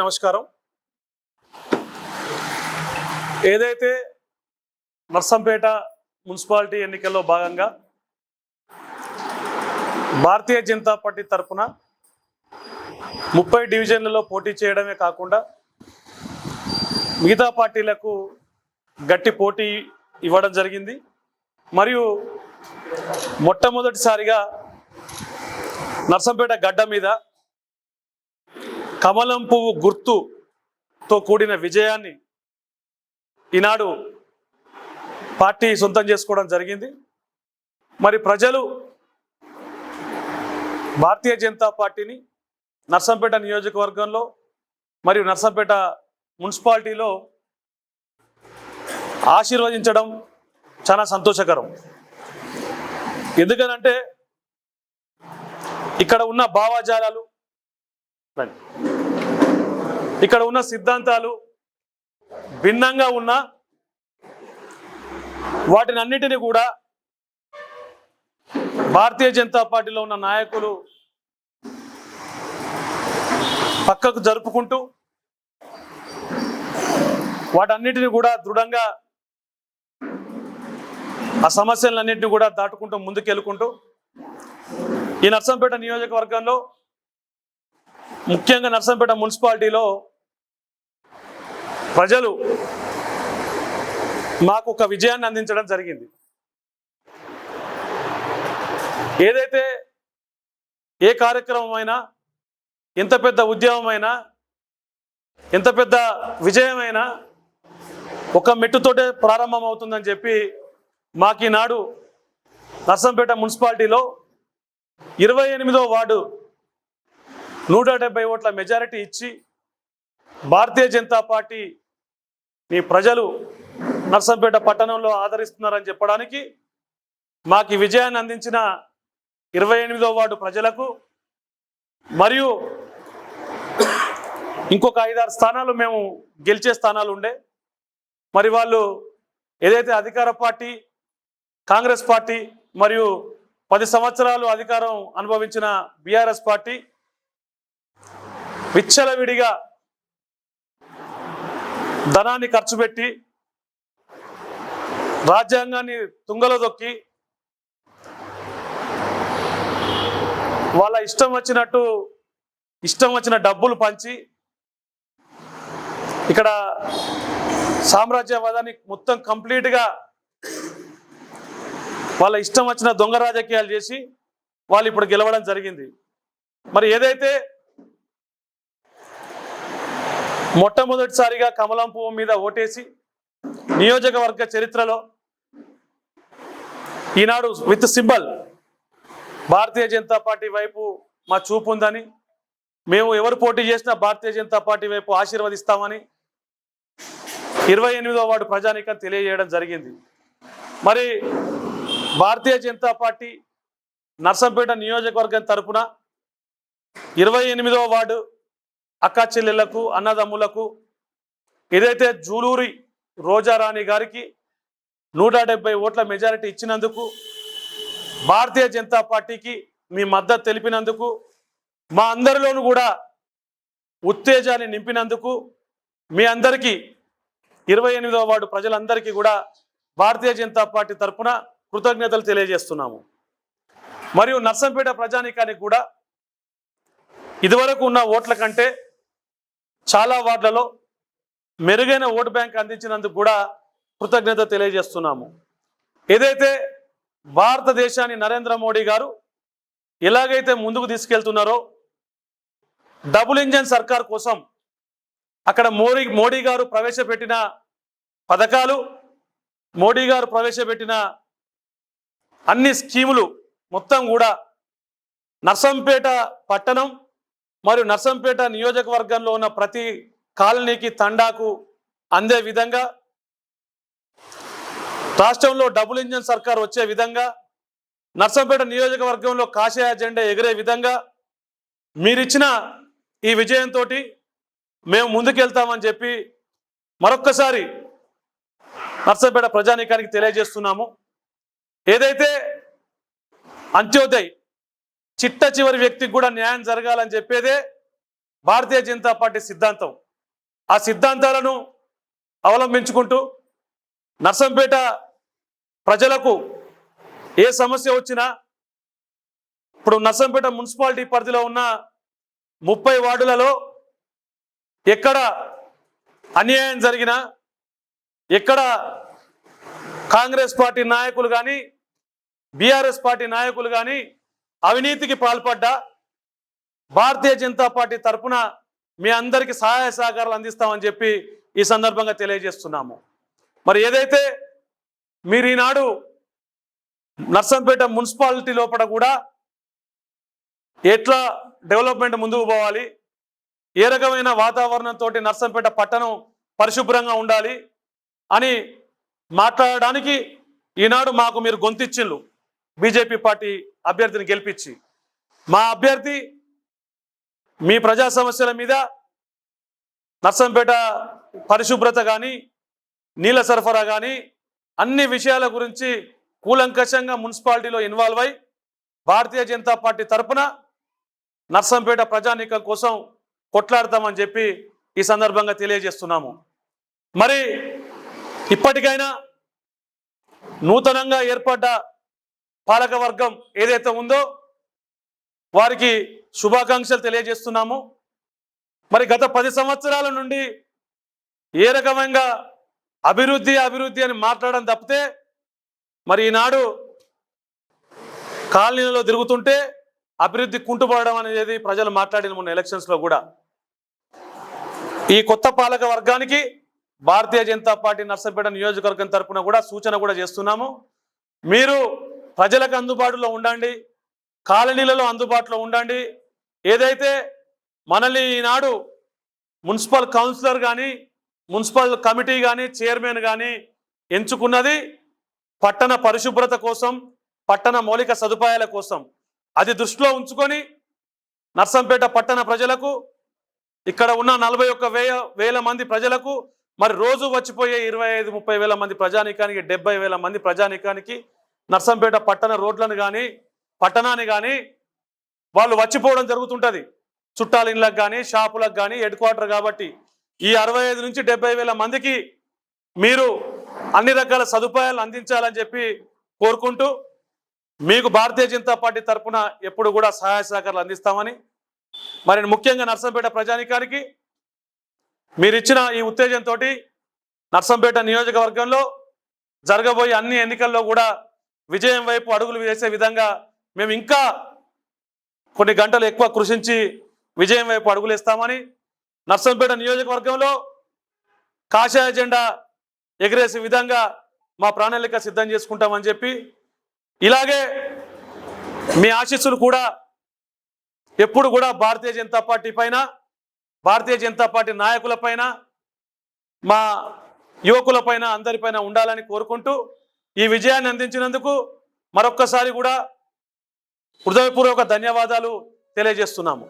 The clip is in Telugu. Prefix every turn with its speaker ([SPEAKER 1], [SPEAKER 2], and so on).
[SPEAKER 1] నమస్కారం. ఏదైతే నర్సంపేట మున్సిపాలిటీ ఎన్నికల్లో భాగంగా భారతీయ జనతా పార్టీ తరఫున 30 డివిజన్లలో పోటీ చేయడమే కాకుండా మిగతా పార్టీలకు గట్టి పోటీ ఇవ్వడం జరిగింది. మరియు మొట్టమొదటిసారిగా నర్సంపేట గడ్డ మీద కమలం పువ్వు గుర్తుతో కూడిన విజయాన్ని ఈనాడు పార్టీ సొంతం చేసుకోవడం జరిగింది. మరి ప్రజలు భారతీయ జనతా పార్టీని నర్సంపేట నియోజకవర్గంలో మరియు నర్సంపేట మున్సిపాలిటీలో ఆశీర్వదించడం చాలా సంతోషకరం. ఎందుకనంటే ఇక్కడ ఉన్న భావజాలాలు, ఇక్కడ ఉన్న సిద్ధాంతాలు భిన్నంగా ఉన్న వాటిని అన్నిటినీ కూడా భారతీయ జనతా పార్టీలో ఉన్న నాయకులు పక్కకు జరుపుకుంటూ వాటన్నిటిని కూడా దృఢంగా ఆ సమస్యలన్నింటినీ కూడా దాటుకుంటూ ముందుకెళ్ళుకుంటూ ఈ నర్సంపేట నియోజకవర్గంలో ముఖ్యంగా నర్సంపేట మున్సిపాలిటీలో ప్రజలు మాకు ఒక విజయాన్ని అందించడం జరిగింది. ఏదైతే ఏ కార్యక్రమం అయినా, ఎంత పెద్ద ఉద్యమమైనా, ఎంత పెద్ద విజయమైనా ఒక మెట్టుతోటే ప్రారంభమవుతుందని చెప్పి మాకు ఈనాడు నర్సంపేట మున్సిపాలిటీలో 28వ వార్డు 170 ఓట్ల మెజారిటీ ఇచ్చి భారతీయ జనతా పార్టీ మీ ప్రజలు నర్సంపేట పట్టణంలో ఆదరిస్తున్నారని చెప్పడానికి మాకు ఈ విజయాన్ని అందించిన 28వ వార్డు ప్రజలకు మరియు ఇంకొక 5-6 స్థానాలు మేము గెలిచే స్థానాలు ఉండే, మరి వాళ్ళు ఏదైతే అధికార పార్టీ కాంగ్రెస్ పార్టీ మరియు 10 సంవత్సరాలు అధికారం అనుభవించిన బీఆర్ఎస్ పార్టీ విచ్చలవిడిగా ధనాన్ని ఖర్చు పెట్టి రాజ్యాంగాన్ని తుంగలో దొక్కి వాళ్ళ ఇష్టం వచ్చిన డబ్బులు పంచి ఇక్కడ సామ్రాజ్యవాదాన్ని మొత్తం కంప్లీట్గా వాళ్ళ ఇష్టం వచ్చిన దొంగ రాజకీయాలు చేసి వాళ్ళు ఇప్పుడు గెలవడం జరిగింది. మరి ఏదైతే మొట్టమొదటిసారిగా కమలం పువ్వు మీద ఓటేసి నియోజకవర్గ చరిత్రలో ఈనాడు with symbol Bharatiya Janata Party వైపు మా చూపు ఉందని, మేము ఎవరు పోటీ చేసినా భారతీయ జనతా పార్టీ వైపు ఆశీర్వదిస్తామని 28వ వార్డు ప్రజానీకం తెలియజేయడం జరిగింది. మరి భారతీయ జనతా పార్టీ నర్సంపేట నియోజకవర్గం తరపున 28వ వార్డు అక్కా చెల్లెళ్లకు, అన్నదమ్ములకు ఏదైతే జూలూరి రోజారాణి గారికి 170 ఓట్ల మెజారిటీ ఇచ్చినందుకు, భారతీయ జనతా పార్టీకి మీ మద్దతు తెలిపినందుకు, మా అందరిలోనూ కూడా ఉత్తేజాన్ని నింపినందుకు మీ అందరికీ 28వ వార్డు ప్రజలందరికీ కూడా భారతీయ జనతా పార్టీ తరఫున కృతజ్ఞతలు తెలియజేస్తున్నాము. మరియు నర్సంపేట ప్రజానీకానికి కూడా ఇదివరకు ఉన్న ఓట్ల కంటే చాలా వార్డులలో మెరుగైన ఓటు బ్యాంక్ అందించినందుకు కూడా కృతజ్ఞత తెలియజేస్తున్నాము. ఏదైతే భారతదేశాన్ని నరేంద్ర మోడీ గారు ఎలాగైతే ముందుకు తీసుకెళ్తున్నారో డబుల్ ఇంజన్ సర్కార్ కోసం అక్కడ మోడీ గారు ప్రవేశపెట్టిన పథకాలు, మోడీ గారు ప్రవేశపెట్టిన అన్ని స్కీములు మొత్తం కూడా నర్సంపేట పట్టణం మరియు నర్సంపేట నియోజకవర్గంలో ఉన్న ప్రతి కాలనీకి, తండాకు అందే విధంగా, రాష్ట్రంలో డబుల్ ఇంజన్ సర్కార్ వచ్చే విధంగా, నర్సంపేట నియోజకవర్గంలో కాషాయ జెండా ఎగిరే విధంగా మీరిచ్చిన ఈ విజయంతో మేము ముందుకెళ్తామని చెప్పి మరొక్కసారి నర్సంపేట ప్రజానీకానికి తెలియజేస్తున్నాము. ఏదైతే అంత్యోదయ్ చిట్ట చివరి వ్యక్తికి కూడా న్యాయం జరగాలని చెప్పేదే భారతీయ జనతా పార్టీ సిద్ధాంతం. ఆ సిద్ధాంతాలను అవలంబించుకుంటూ నర్సంపేట ప్రజలకు ఏ సమస్య వచ్చినా, ఇప్పుడు నర్సంపేట మున్సిపాలిటీ పరిధిలో ఉన్న 30 వార్డులలో ఎక్కడ అన్యాయం జరిగినా, ఎక్కడ కాంగ్రెస్ పార్టీ నాయకులు కానీ బీఆర్ఎస్ పార్టీ నాయకులు కానీ అవినీతికి పాల్పడ్డా భారతీయ జనతా పార్టీ తరఫున మీ అందరికీ సహాయ సహకారాలు అందిస్తామని చెప్పి ఈ సందర్భంగా తెలియజేస్తున్నాము. మరి ఏదైతే మీరు ఈనాడు నర్సంపేట మున్సిపాలిటీ లోపల కూడా ఎట్లా డెవలప్మెంట్ ముందుకు పోవాలి, ఏ రకమైన వాతావరణంతో నర్సంపేట పట్టణం పరిశుభ్రంగా ఉండాలి అని మాట్లాడడానికి ఈనాడు మాకు మీరు గొంతిచ్చిళ్ళు. బీజేపీ పార్టీ అభ్యర్థిని గెలిపించి, మా అభ్యర్థి మీ ప్రజా సమస్యల మీద, నర్సంపేట పరిశుభ్రత కానీ, నీళ్ళ సరఫరా కానీ అన్ని విషయాల గురించి కూలంకషంగా మున్సిపాలిటీలో ఇన్వాల్వ్ అయి భారతీయ జనతా పార్టీ తరఫున నర్సంపేట ప్రజానీకం కోసం కొట్లాడతామని చెప్పి ఈ సందర్భంగా తెలియజేస్తున్నాము. మరి ఇప్పటికైనా నూతనంగా ఏర్పడ్డ పాలకవర్గం ఏదైతే ఉందో వారికి శుభాకాంక్షలు తెలియజేస్తున్నాము. మరి గత 10 సంవత్సరాల నుండి ఏ రకమైన అభివృద్ధి అని మాట్లాడడం తప్పితే, మరి ఈనాడు కాలనీలలో తిరుగుతుంటే అభివృద్ధి కుంటుపడడం అనేది ప్రజలు మాట్లాడిన మొన్న ఎలక్షన్స్లో కూడా. ఈ కొత్త పాలక వర్గానికి భారతీయ జనతా పార్టీ నర్సంపేట నియోజకవర్గం తరఫున కూడా సూచన కూడా చేస్తున్నాము. మీరు ప్రజలకు అందుబాటులో ఉండండి, కాలనీలలో అందుబాటులో ఉండండి. ఏదైతే మనల్ని ఈనాడు మున్సిపల్ కౌన్సిలర్ కానీ, మున్సిపల్ కమిటీ కానీ, చైర్మన్ కానీ ఎంచుకున్నది పట్టణ పరిశుభ్రత కోసం, పట్టణ మౌలిక సదుపాయాల కోసం. అది దృష్టిలో ఉంచుకొని నర్సంపేట పట్టణ ప్రజలకు, ఇక్కడ ఉన్న 41,000 మంది ప్రజలకు, మరి రోజు వచ్చిపోయే 25-30 వేల మంది ప్రజానీకానికి, 70,000 మంది ప్రజానీకానికి నర్సంపేట పట్టణ రోడ్లను కానీ, పట్టణాన్ని కానీ వాళ్ళు వచ్చిపోవడం జరుగుతుంటుంది. చుట్టాల ఇళ్ళకు కానీ, షాపులకు కానీ, హెడ్ క్వార్టర్ కాబట్టి ఈ 65 నుంచి 70,000 మందికి మీరు అన్ని రకాల సదుపాయాలు అందించాలని చెప్పి కోరుకుంటూ, మీకు భారతీయ జనతా పార్టీ తరఫున ఎప్పుడు కూడా సహాయ సహకారాలు అందిస్తామని, మరి ముఖ్యంగా నర్సంపేట ప్రజానీకానికి మీరు ఇచ్చిన ఈ ఉత్తేజంతో నర్సంపేట నియోజకవర్గంలో జరగబోయే అన్ని ఎన్నికల్లో కూడా విజయం వైపు అడుగులు వేసే విధంగా మేము ఇంకా కొన్ని గంటలు ఎక్కువ కృషించి విజయం వైపు అడుగులేస్తామని, నర్సంపేట నియోజకవర్గంలో కాషాయ జెండా ఎగిరేసే విధంగా మా ప్రణాళిక సిద్ధం చేసుకుంటామని చెప్పి, ఇలాగే మీ ఆశీస్సులు కూడా ఎప్పుడు కూడా భారతీయ జనతా పార్టీ పైన, భారతీయ జనతా పార్టీ నాయకులపైన, మా యువకులపైన, అందరిపైన ఉండాలని కోరుకుంటూ ఈ విజయాన్ని అందించినందుకు మరొక్కసారి కూడా హృదయపూర్వక ధన్యవాదాలు తెలియజేస్తున్నాము.